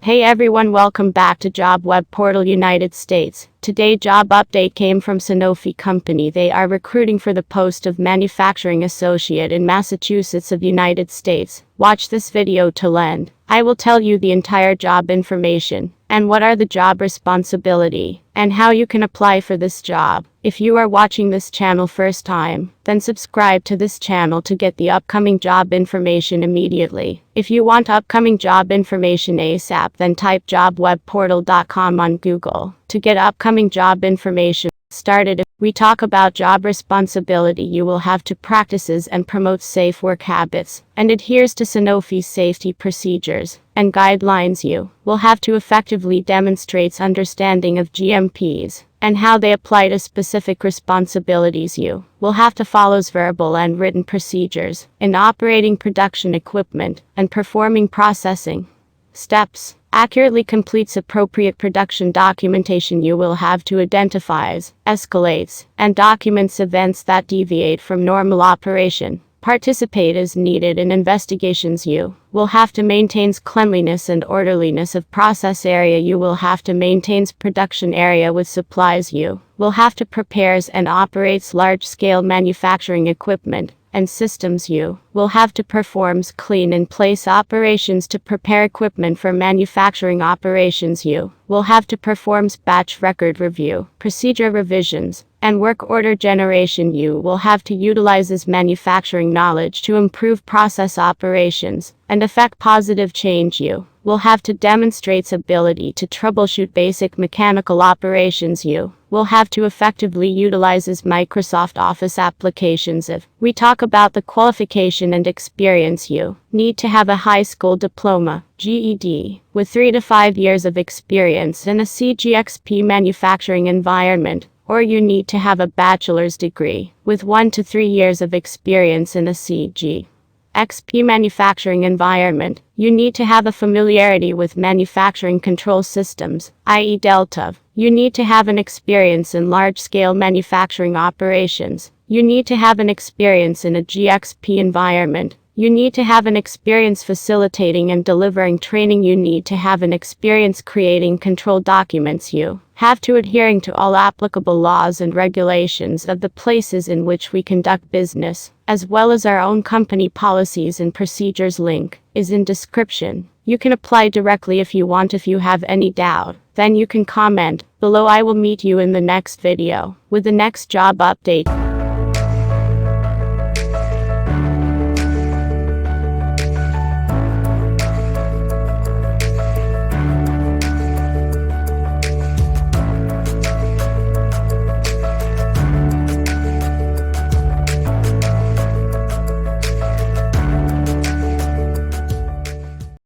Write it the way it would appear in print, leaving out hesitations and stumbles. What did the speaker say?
Hey everyone, welcome back to Job Web Portal United States. Today job update came from Sanofi Company. They are recruiting for the post of Manufacturing Associate in Massachusetts of United States. Watch this video till end. I will tell you the entire job information, and what are the job responsibility, and how you can apply for this job. If you are watching this channel first time, then subscribe to this channel to get the upcoming job information immediately. If you want upcoming job information ASAP, then type jobwebportal.com on Google to get upcoming job information started. If we talk about job responsibility, you will have to practices and promote safe work habits and adheres to Sanofi's safety procedures and guidelines. You will have to effectively demonstrate understanding of GMPs and how they apply to specific responsibilities. You will have to follow verbal and written procedures in operating production equipment and performing processing steps. Accurately completes appropriate production documentation. You will have to identify, escalates, and documents events that deviate from normal operation. Participate as needed in investigations. You will have to maintain cleanliness and orderliness of process area. You will have to maintain production area with supplies. You will have to prepares and operates large-scale manufacturing equipment and systems. You will have to performs clean in place operations to prepare equipment for manufacturing operations. You will have to performs batch record review, procedure revisions, and work order generation. You will have to utilize this manufacturing knowledge to improve process operations and effect positive change. You will have to demonstrate ability to troubleshoot basic mechanical operations. You will have to effectively utilize his Microsoft Office applications. If we talk about the qualification and experience, you need to have a high school diploma, GED, with 3 to 5 years of experience in a CGXP manufacturing environment, or you need to have a bachelor's degree with 1 to 3 years of experience in a CGXP manufacturing environment. You need to have a familiarity with manufacturing control systems, i.e. Delta. You need to have an experience in large-scale manufacturing operations. You need to have an experience in a GXP environment. You need to have an experience facilitating and delivering training. You need to have an experience creating control documents. You have to adhering to all applicable laws and regulations of the places in which we conduct business, as well as our own company policies and procedures. Link is in description. You can apply directly if you want. If you have any doubt, then you can comment below. I will meet you in the next video with the next job update.